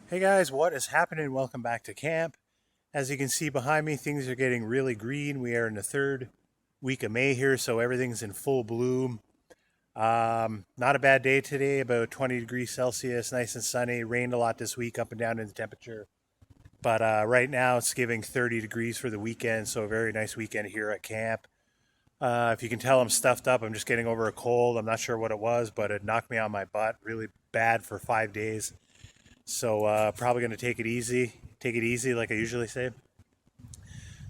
Hey guys, what is happening? Welcome back to camp. As you can see behind me, things are getting really green. We are in the third week of May here, so everything's in full bloom. Not a bad day today, about 20 degrees Celsius, nice and sunny. Rained a lot this week, up and down in the temperature. But right now it's giving 30 degrees for the weekend, so a very nice weekend here at camp. If you can tell, I'm stuffed up. I'm just getting over a cold. I'm not sure what it was, but it knocked me on my butt really bad for 5 days. So probably going to take it easy like I usually say.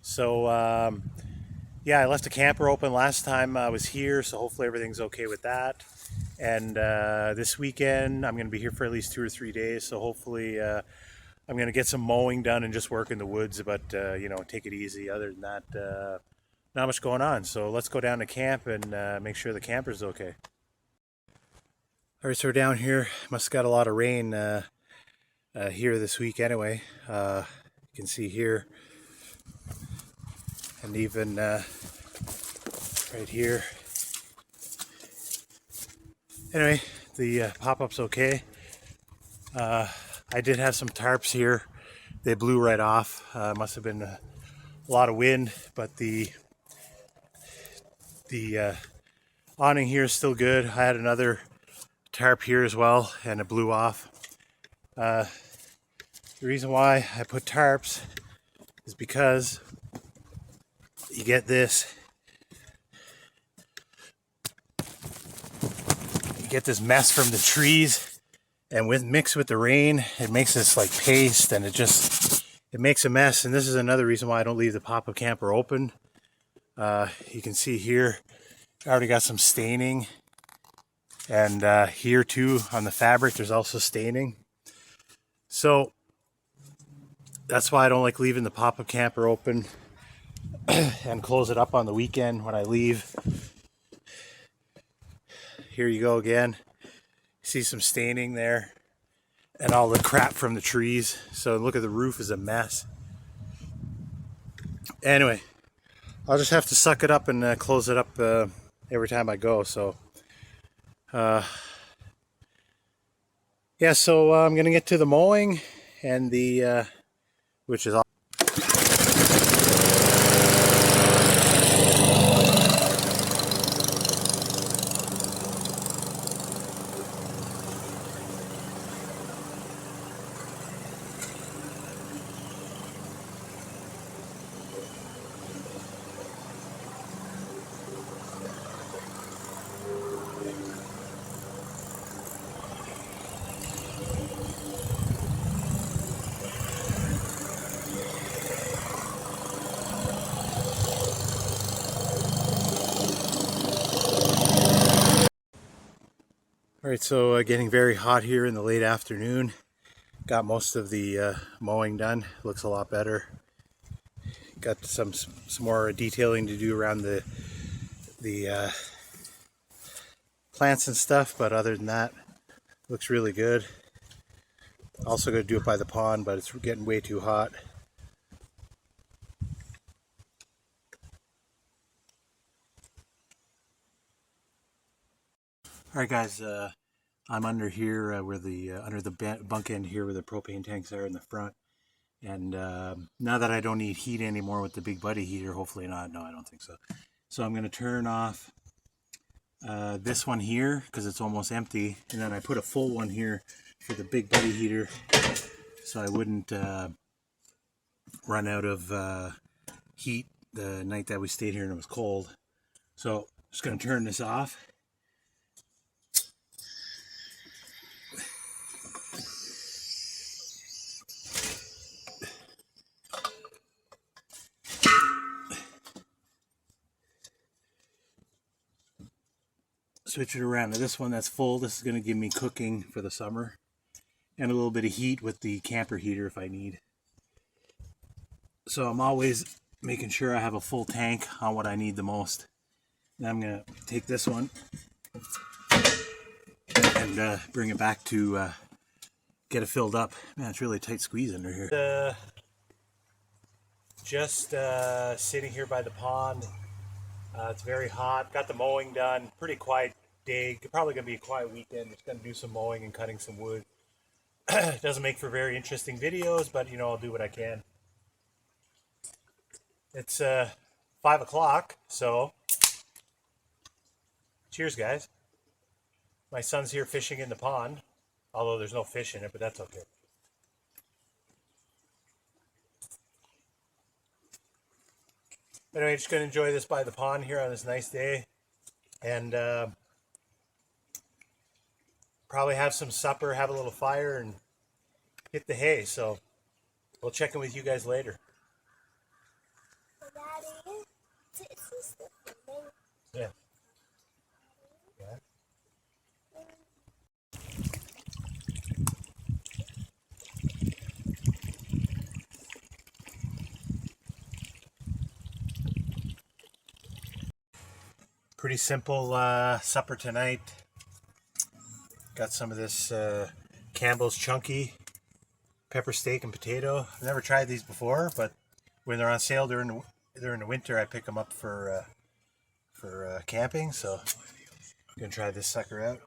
So yeah, I left the camper open last time I was here, so hopefully everything's okay with that. And this weekend I'm going to be here for at least 2 or 3 days, so hopefully I'm going to get some mowing done and just work in the woods, but take it easy. Other than that, not much going on. So let's go down to camp and make sure the camper's okay. All right, so we're down here. Must have got a lot of rain here this week anyway. You can see here, and even right here. Anyway, the pop-up's okay. I did have some tarps here. They blew right off. Must have been a lot of wind, but the awning here is still good. I had another tarp here as well, and it blew off. The reason why I put tarps is because you get this. You get this mess from the trees, and mixed with the rain, it makes this like paste, and it makes a mess. And this is another reason why I don't leave the pop-up camper open. You can see here, I already got some staining, and here too on the fabric there's also staining. So that's why I don't like leaving the pop-up camper open and close it up on the weekend when I leave. Here you go again. See some staining there and all the crap from the trees. So look at the roof is a mess. Anyway, I'll just have to suck it up and close it up every time I go. So yeah, so I'm gonna get to the mowing and the which is all. All right, so getting very hot here in the late afternoon. Got most of the mowing done. Looks a lot better. Got some more detailing to do around the plants and stuff, but other than that, looks really good. Also going to do it by the pond, but it's getting way too hot. All right, guys. I'm under here where the under the bunk end here where the propane tanks are in the front. And now that I don't need heat anymore with the Big Buddy heater, hopefully not. No, I don't think so. So I'm going to turn off this one here because it's almost empty, and then I put a full one here for the Big Buddy heater, so I wouldn't run out of heat the night that we stayed here and it was cold. So I'm just going to turn this off. Switch it around to this one that's full. This is going to give me cooking for the summer and a little bit of heat with the camper heater if I need. So I'm always making sure I have a full tank on what I need the most. Now I'm going to take this one and bring it back to get it filled up. Man, it's really a tight squeeze under here. Just sitting here by the pond. It's very hot. Got the mowing done. Pretty quiet day. Probably going to be a quiet weekend. Just going to do some mowing and cutting some wood. It doesn't make for very interesting videos, but you know, I'll do what I can. It's 5 o'clock, so cheers, guys. My son's here fishing in the pond, although there's no fish in it, but that's okay. Anyway, just going to enjoy this by the pond here on this nice day, and probably have some supper, have a little fire, and hit the hay. So we'll check in with you guys later. Yeah. Yeah. Pretty simple supper tonight. Got some of this Campbell's Chunky pepper steak and potato. I've never tried these before, but when they're on sale during the winter, I pick them up for camping. So I'm gonna try this sucker out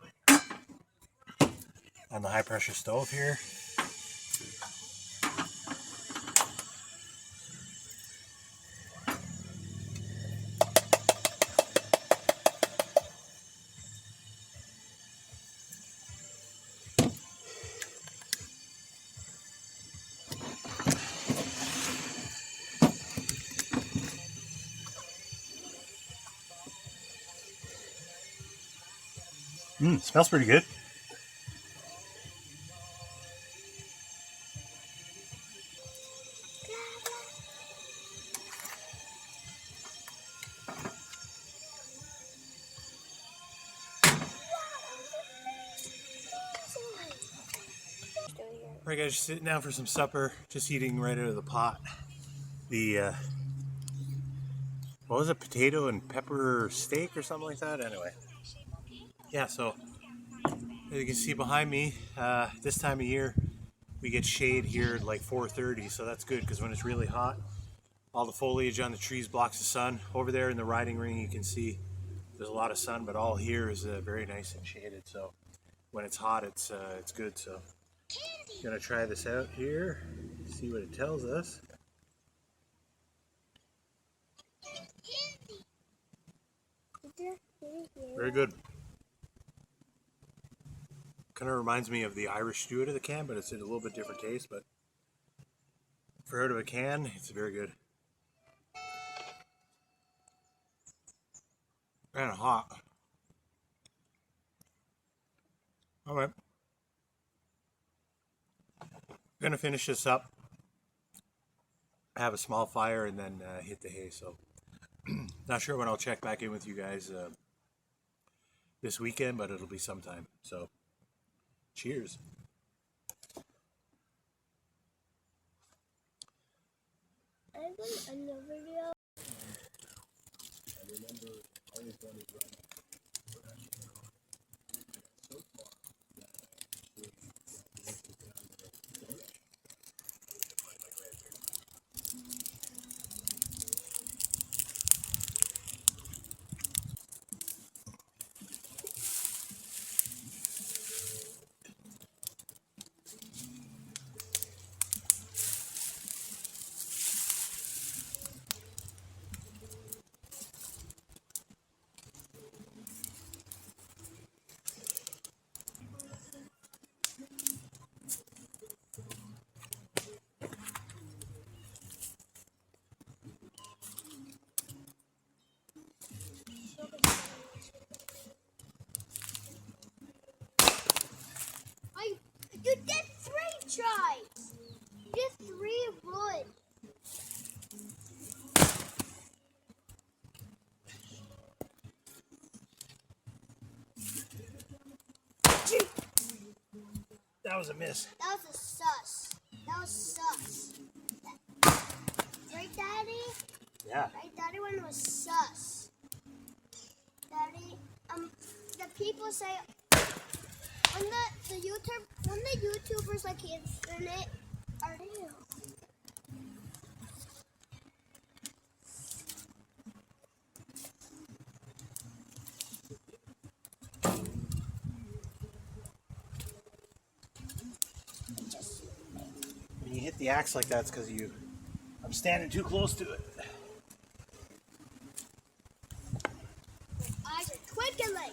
on the high pressure stove here. Smells pretty good. Alright guys, just sitting down for some supper, just eating right out of the pot. The, what was it, potato and pepper steak or something like that? Anyway. Yeah, so as you can see behind me, this time of year we get shade here at like 4:30, so that's good because when it's really hot, all the foliage on the trees blocks the sun. Over there in the riding ring you can see there's a lot of sun, but all here is very nice and shaded, so when it's hot it's good. So gonna try this out here, see what it tells us. Very good. Kind of reminds me of the Irish stew out of the can, but it's a little bit different taste. But for out of a can, it's very good. Kind of hot. All right. Gonna finish this up, have a small fire, and then hit the hay. So not sure when I'll check back in with you guys this weekend, but it'll be sometime. So cheers. I have another video. I remember I always wanted to run so far that I actually down there. You did 3 tries. You did 3 wood. That was a miss. That was a sus. That was sus. Right, Daddy? Yeah. Right, Daddy one was sus. Daddy, the people say when the YouTubers like internet are real. When you hit the axe like that, it's because I'm standing too close to it. Eyes are twinkling.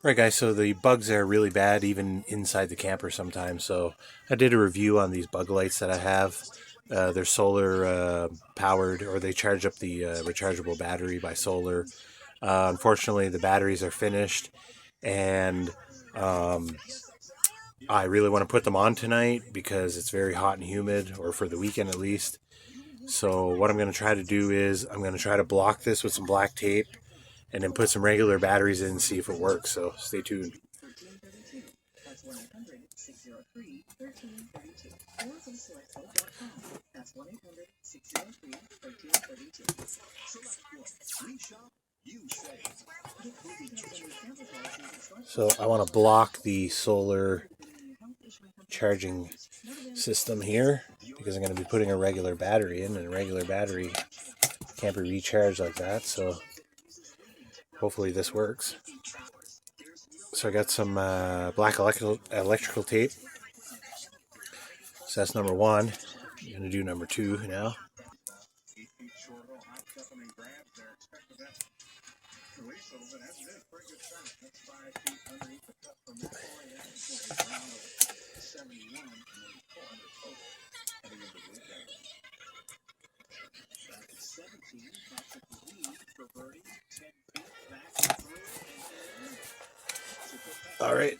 Right, guys, so the bugs are really bad even inside the camper sometimes. So I did a review on these bug lights that I have. They're solar powered, or they charge up the rechargeable battery by solar. Unfortunately, the batteries are finished, and I really want to put them on tonight because it's very hot and humid, or for the weekend at least. So what I'm going to try to do is I'm going to try to block this with some black tape and then put some regular batteries in and see if it works. So stay tuned. So I want to block the solar charging system here because I'm going to be putting a regular battery in, and a regular battery can't be recharged like that. So hopefully this works. So I got some black electrical tape. So that's number one. I'm going to do number two now. All right.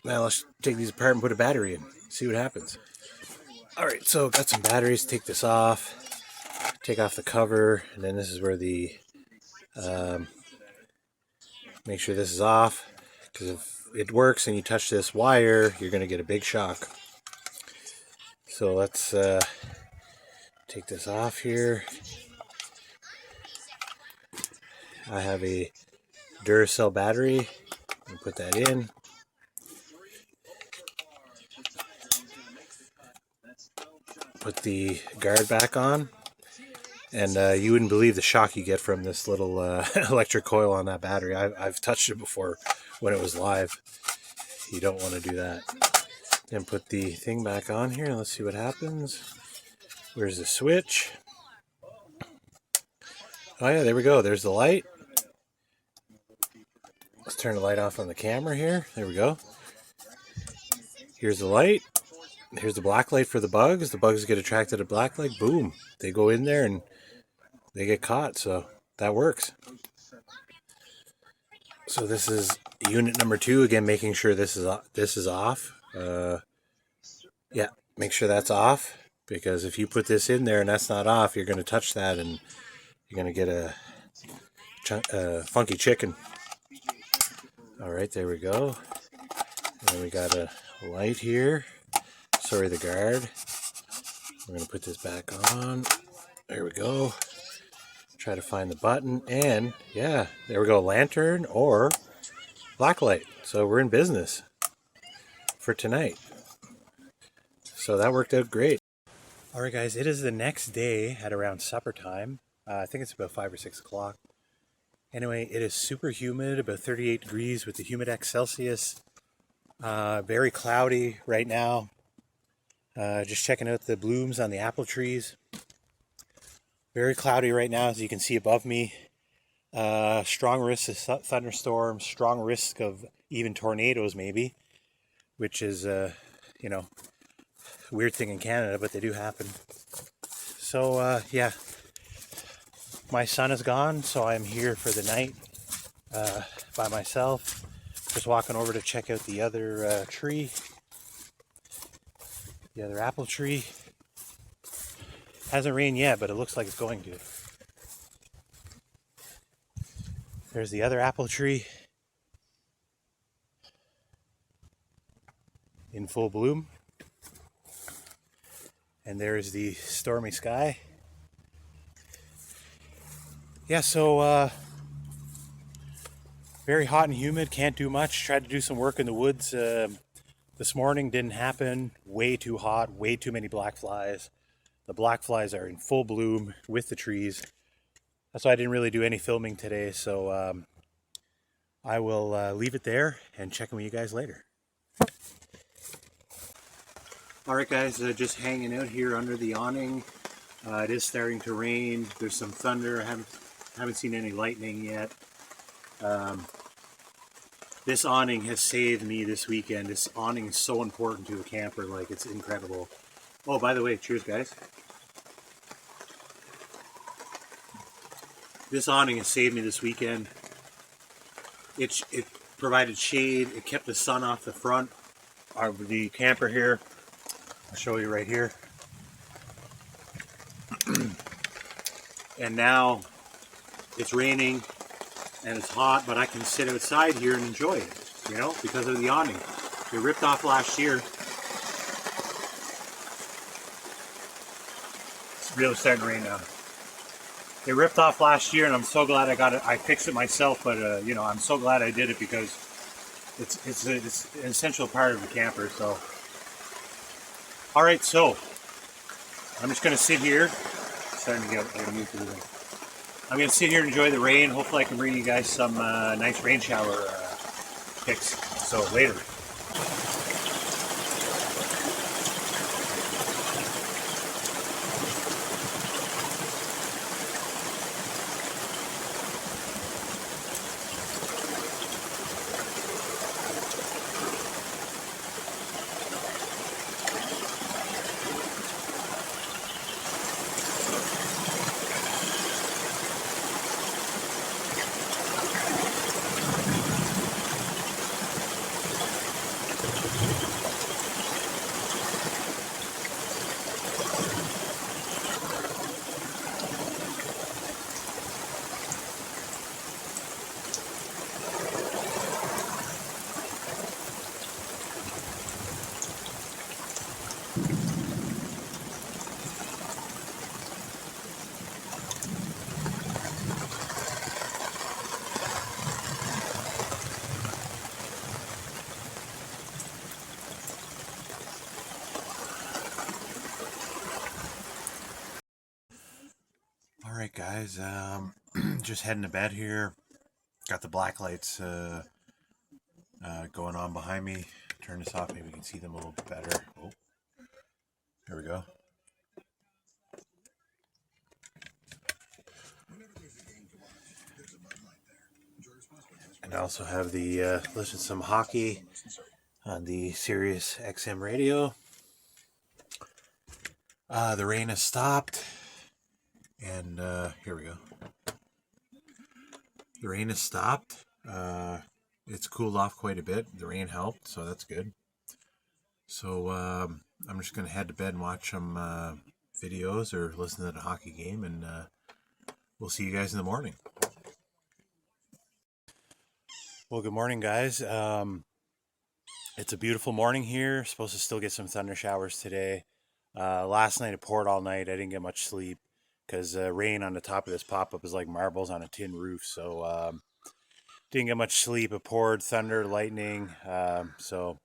Now let's take these apart and put a battery in. See what happens. All right, so got some batteries. Take this off. Take off the cover, and then this is where the make sure this is off, because if it works and you touch this wire, you're going to get a big shock. So let's take this off here. I have a Duracell battery. I'll put that in. Put the guard back on. And you wouldn't believe the shock you get from this little electric coil on that battery. I've touched it before when it was live. You don't want to do that. Then put the thing back on here. Let's see what happens. Where's the switch? Oh yeah, there we go. There's the light. Let's turn the light off on the camera here. There we go. Here's the light. Here's the black light for the bugs. The bugs get attracted to black light. Boom. They go in there and they get caught. So that works. So this is unit number two. Again, making sure this is off. Yeah, make sure that's off, because if you put this in there and that's not off, you're going to touch that and you're going to get a funky chicken. All right, there we go. And then we got a light here. Sorry, the guard. We're going to put this back on. There we go. Try to find the button, and yeah, there we go. Lantern or black light. So we're in business for tonight. So that worked out great. All right, guys, it is the next day at around supper time. I think it's about 5 or 6 o'clock. Anyway, it is super humid, about 38 degrees with the Humidex Celsius. Very cloudy right now. Just checking out the blooms on the apple trees. Very cloudy right now, as you can see above me. Strong risk of thunderstorms, strong risk of even tornadoes maybe, which is, you know, a weird thing in Canada, but they do happen. So, yeah, my son is gone, so I'm here for the night by myself. Just walking over to check out the other tree, the other apple tree. Hasn't rained yet, but it looks like it's going to. There's the other apple tree in full bloom. And there's the stormy sky. Yeah, so very hot and humid, can't do much. Tried to do some work in the woods this morning, didn't happen. Way too hot, way too many black flies. The black flies are in full bloom with the trees. That's why I didn't really do any filming today, so I will leave it there and check in with you guys later. Alright guys, just hanging out here under the awning. It is starting to rain. There's some thunder. I haven't seen any lightning yet. This awning has saved me this weekend. This awning is so important to a camper, like it's incredible. Oh, by the way, cheers guys. This awning has saved me this weekend. It provided shade. It kept the sun off the front of the camper here. I'll show you right here. And now it's raining and it's hot, but I can sit outside here and enjoy it, you know, because of the awning. It ripped off last year. It's really starting to rain now. It ripped off last year, and I'm so glad I got it. I fixed it myself, but you know, I'm so glad I did it because it's an essential part of the camper. So, all right, so I'm just gonna sit here. Starting to get used to the thing. I'm gonna sit here and enjoy the rain. Hopefully, I can bring you guys some nice rain shower pics. So later. All right, guys. Just heading to bed here. Got the black lights going on behind me. Turn this off. Maybe we can see them a little bit better. Oh, there we go. And I also have the listen to some hockey on the Sirius XM radio. The rain has stopped, and here we go. The rain has stopped. It's cooled off quite a bit. The rain helped, so that's good. So I'm just gonna head to bed and watch some videos or listen to the hockey game, and we'll see you guys in the morning. Well, good morning, guys. It's a beautiful morning here. Supposed to still get some thunder showers today. Last night it poured all night. I didn't get much sleep because rain on the top of this pop-up is like marbles on a tin roof. So didn't get much sleep. It poured thunder, lightning. So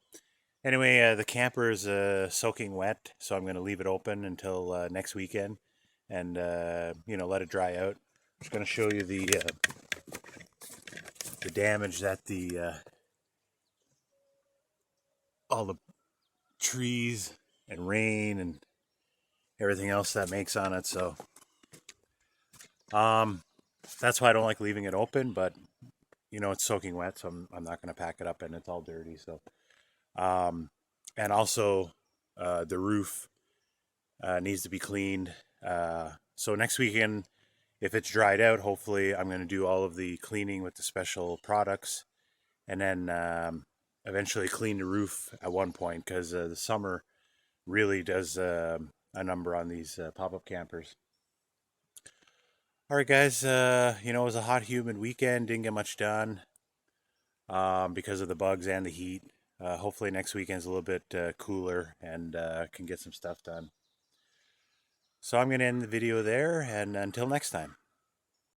anyway, the camper is soaking wet, so I'm going to leave it open until next weekend and let it dry out. I'm just going to show you the damage that the all the trees and rain and everything else that makes on it. So that's why I don't like leaving it open, but it's soaking wet, so I'm not going to pack it up and it's all dirty. So and also the roof needs to be cleaned. So next weekend, if it's dried out, hopefully I'm going to do all of the cleaning with the special products, and then eventually clean the roof at one point, because the summer really does a number on these pop-up campers. All right, guys. It was a hot, humid weekend. Didn't get much done because of the bugs and the heat. Hopefully next weekend's a little bit cooler and can get some stuff done. So I'm going to end the video there, and until next time.